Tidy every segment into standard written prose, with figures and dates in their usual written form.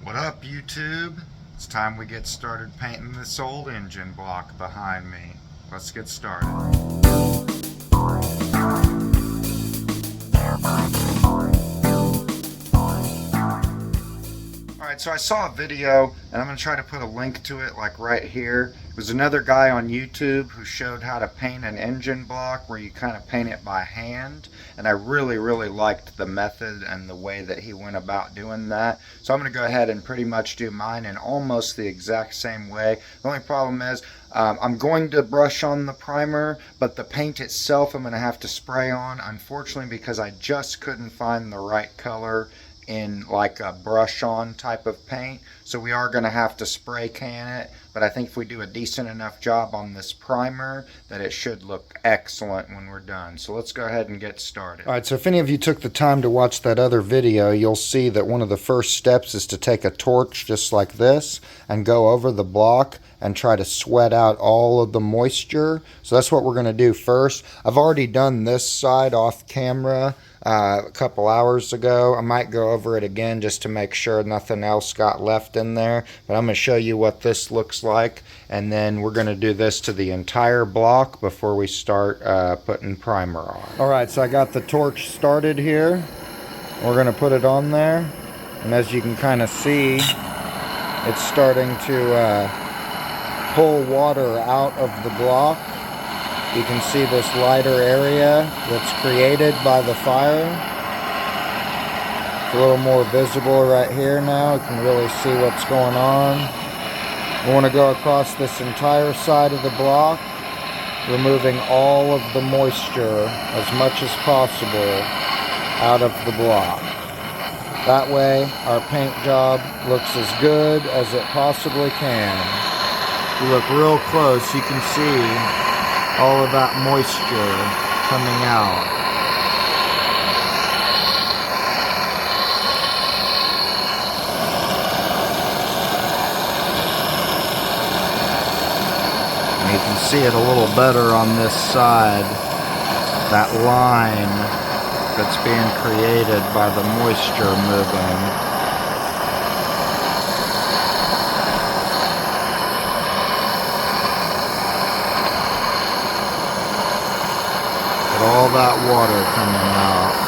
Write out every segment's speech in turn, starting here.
What up, YouTube? It's time we get started painting this old engine block behind me. Let's get started. Alright, so I saw a video, and I'm going to try to put a link to it like right here. It was another guy on YouTube who showed how to paint an engine block where you kind of paint it by hand, and I really liked the method and the way that he went about doing that. So I'm going to go ahead and pretty much do mine in almost the exact same way. The only problem is I'm going to brush on the primer, but the paint itself I'm going to have to spray on, unfortunately, because I just couldn't find the right color in like a brush on type of paint. So we are going to have to spray can it, but I think if we do a decent enough job on this primer that it should look excellent when we're done. So let's go ahead and get started. Alright, so if any of you took the time to watch that other video, you'll see that one of the first steps is to take a torch just like this and go over the block and try to sweat out all of the moisture. So that's what we're going to do first. I've already done this side off camera a couple hours ago. I might go over it again just to make sure nothing else got left in there, but I'm going to show you what this looks like, and then we're going to do this to the entire block before we start putting primer on. Alright, so I got the torch started here. We're going to put it on there, and as you can kind of see, it's starting to pull water out of the block. You can see this lighter area that's created by the fire. It's a little more visible right here now. You can really see what's going on. We want to go across this entire side of the block, removing all of the moisture as much as possible out of the block. That way our paint job looks as good as it possibly can. If you look real close, you can see all of that moisture coming out. And you can see it a little better on this side, that line that's being created by the moisture moving. All that water coming out.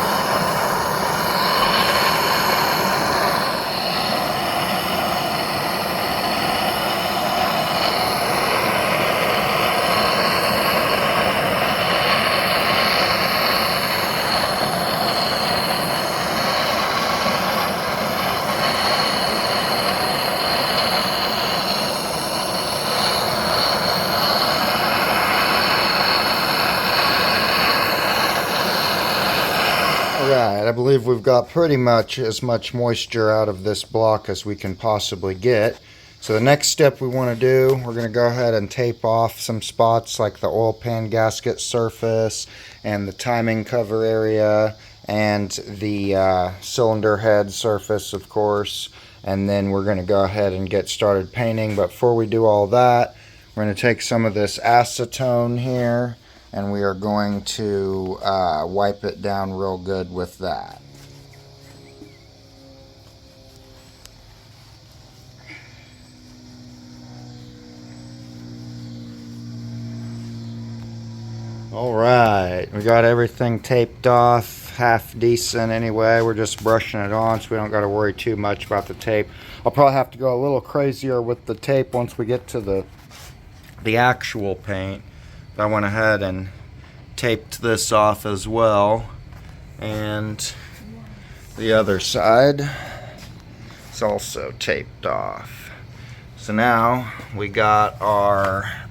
Alright, I believe we've got pretty much as much moisture out of this block as we can possibly get. So the next step we want to do, we're going to go ahead and tape off some spots like the oil pan gasket surface and the timing cover area and the cylinder head surface, of course. And then we're going to go ahead and get started painting. But before we do all that, we're going to take some of this acetone here, and we are going to wipe it down real good with that. Alright, we got everything taped off, half decent anyway. We're just brushing it on so we don't got to worry too much about the tape. I'll probably have to go a little crazier with the tape once we get to the actual paint. I went ahead and taped this off as well, and the other side is also taped off. So now we got our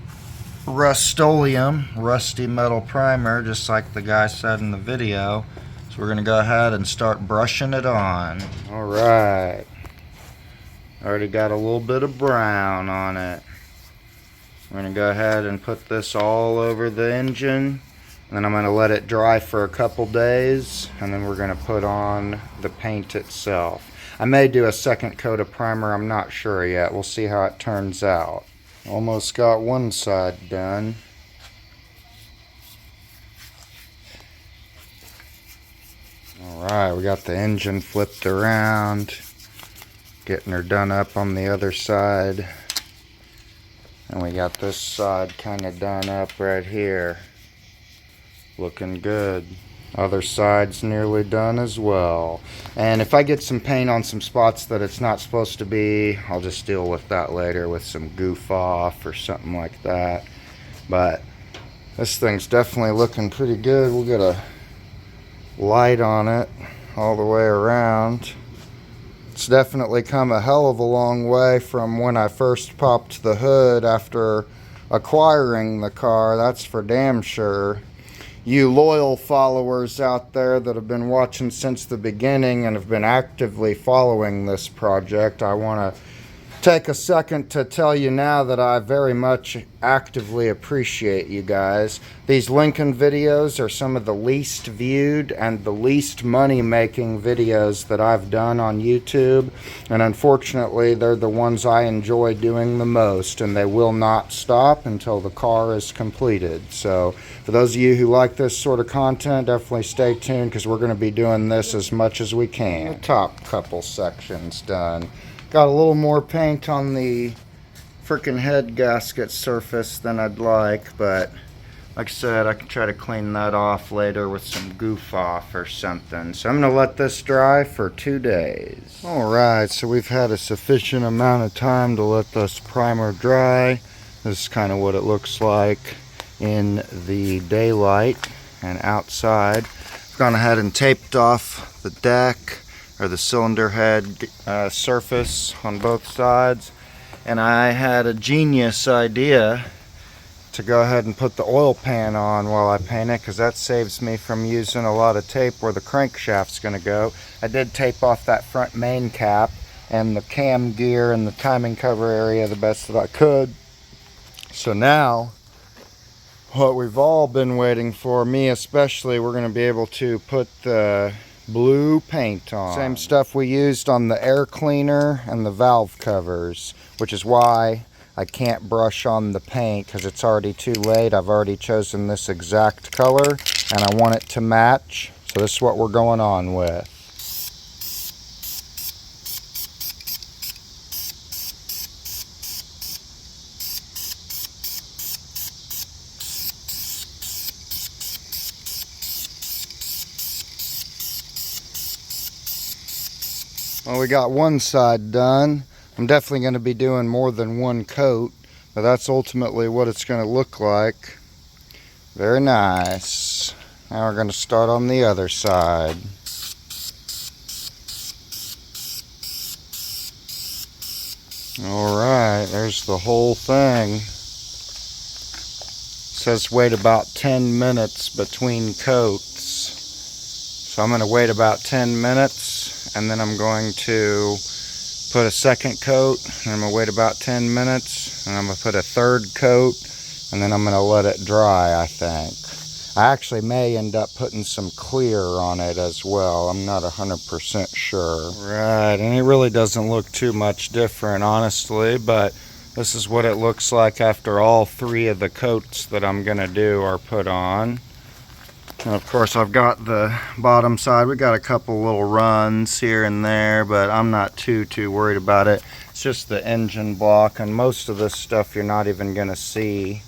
Rust-Oleum rusty metal primer, just like the guy said in the video. So we're gonna go ahead and start brushing it on. Alright, already got a little bit of brown on it. We're going to go ahead and put this all over the engine, and then I'm going to let it dry for a couple days, and then we're going to put on the paint itself. I may do a second coat of primer, I'm not sure yet. We'll see how it turns out. Almost got one side done. Alright, we got the engine flipped around. Getting her done up on the other side. And we got this side kind of done up right here. Looking good. Other side's nearly done as well. And if I get some paint on some spots that it's not supposed to be, I'll just deal with that later with some goof off or something like that. But this thing's definitely looking pretty good. We'll get a light on it all the way around. It's definitely come a hell of a long way from when I first popped the hood after acquiring the car, that's for damn sure. You loyal followers out there that have been watching since the beginning and have been actively following this project, I want to take a second to tell you now that I very much actively appreciate you guys. These Lincoln videos are some of the least viewed and the least money making videos that I've done on YouTube, and unfortunately they're the ones I enjoy doing the most, and they will not stop until the car is completed. So for those of you who like this sort of content, definitely stay tuned, because we're going to be doing this as much as we can. The top couple sections done. Got a little more paint on the freaking head gasket surface than I'd like, but like I said, I can try to clean that off later with some goof off or something. So I'm going to let this dry for 2 days. Alright, so we've had a sufficient amount of time to let this primer dry. This is kind of what it looks like in the daylight and outside. I've gone ahead and taped off the deck, or the cylinder head surface on both sides, and I had a genius idea to go ahead and put the oil pan on while I paint it, because that saves me from using a lot of tape where the crankshaft's going to go. I did tape off that front main cap and the cam gear and the timing cover area the best that I could. So now what we've all been waiting for, me especially, we're going to be able to put the blue paint on. Same stuff we used on the air cleaner and the valve covers, which is why I can't brush on the paint, because it's already too late. I've already chosen this exact color and I want it to match, so this is what we're going on with. Well, we got one side done. I'm definitely going to be doing more than one coat, but that's ultimately what it's going to look like. Very nice. Now we're going to start on the other side. Alright, there's the whole thing. It says wait about 10 minutes between coats. So I'm going to wait about 10 minutes, and then I'm going to put a second coat, and I'm going to wait about 10 minutes, and I'm going to put a third coat, and then I'm going to let it dry, I think. I actually may end up putting some clear on it as well. I'm not 100% sure. Right, and it really doesn't look too much different, honestly, but this is what it looks like after all 3 of the coats that I'm going to do are put on. And of course, I've got the bottom side. We got a couple little runs here and there, but I'm not too worried about it. It's just the engine block, and most of this stuff you're not even going to see.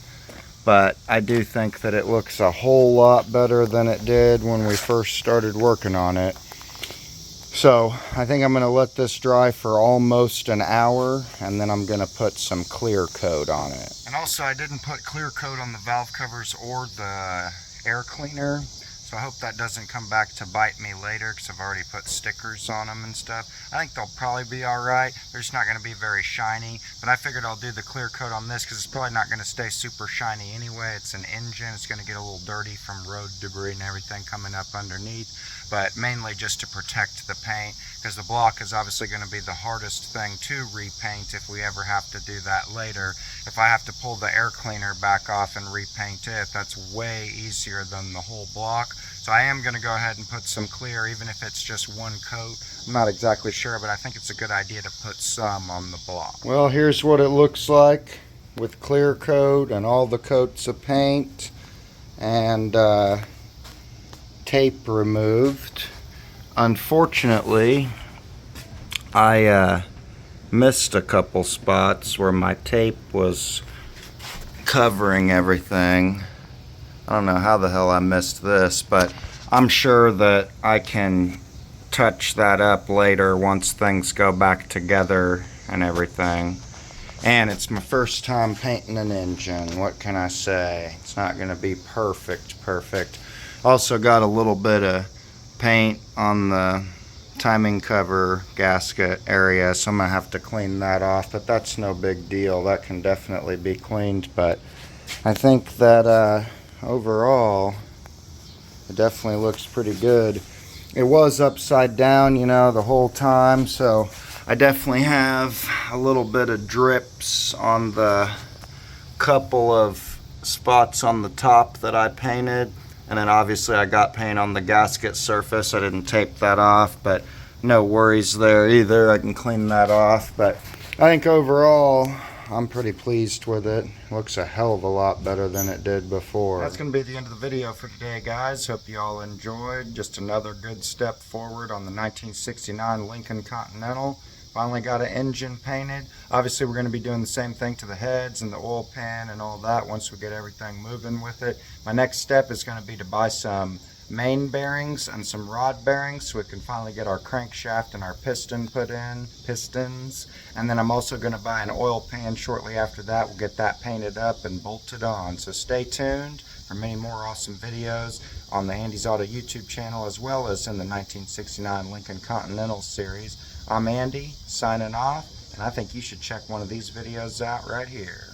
But I do think that it looks a whole lot better than it did when we first started working on it. So I think I'm going to let this dry for almost an hour, and then I'm going to put some clear coat on it. And also, I didn't put clear coat on the valve covers or the air cleaner, so I hope that doesn't come back to bite me later, because I've already put stickers on them and stuff. I think they'll probably be alright. They're just not going to be very shiny, but I figured I'll do the clear coat on this because it's probably not going to stay super shiny anyway. It's an engine. It's going to get a little dirty from road debris and everything coming up underneath, but mainly just to protect the paint, because the block is obviously going to be the hardest thing to repaint if we ever have to do that later. If I have to pull the air cleaner back off and repaint it, that's way easier than the whole block. So I am going to go ahead and put some clear, even if it's just one coat. I'm not exactly sure, but I think it's a good idea to put some on the block. Well, here's what it looks like with clear coat and all the coats of paint and tape removed. Unfortunately, I missed a couple spots where my tape was covering everything. I don't know how the hell I missed this, but I'm sure that I can touch that up later once things go back together and everything. And it's my first time painting an engine. What can I say? It's not going to be perfect. Also got a little bit of paint on the timing cover gasket area, so I'm going to have to clean that off, but that's no big deal. That can definitely be cleaned, but I think that overall it definitely looks pretty good. It was upside down, you know, the whole time, so I definitely have a little bit of drips on the couple of spots on the top that I painted, and then obviously I got paint on the gasket surface. I didn't tape that off, but no worries there either. I can clean that off, but I think overall I'm pretty pleased with it. Looks a hell of a lot better than it did before. That's going to be the end of the video for today, guys. Hope you all enjoyed. Just another good step forward on the 1969 Lincoln Continental. Finally got an engine painted. Obviously we're going to be doing the same thing to the heads and the oil pan and all that once we get everything moving with it. My next step is going to be to buy some main bearings and some rod bearings so we can finally get our crankshaft and our piston put in, pistons. And then I'm also going to buy an oil pan shortly after that. We'll get that painted up and bolted on. So stay tuned for many more awesome videos on the Andy's Auto YouTube channel, as well as in the 1969 Lincoln Continental series. I'm Andy, signing off, and I think you should check one of these videos out right here.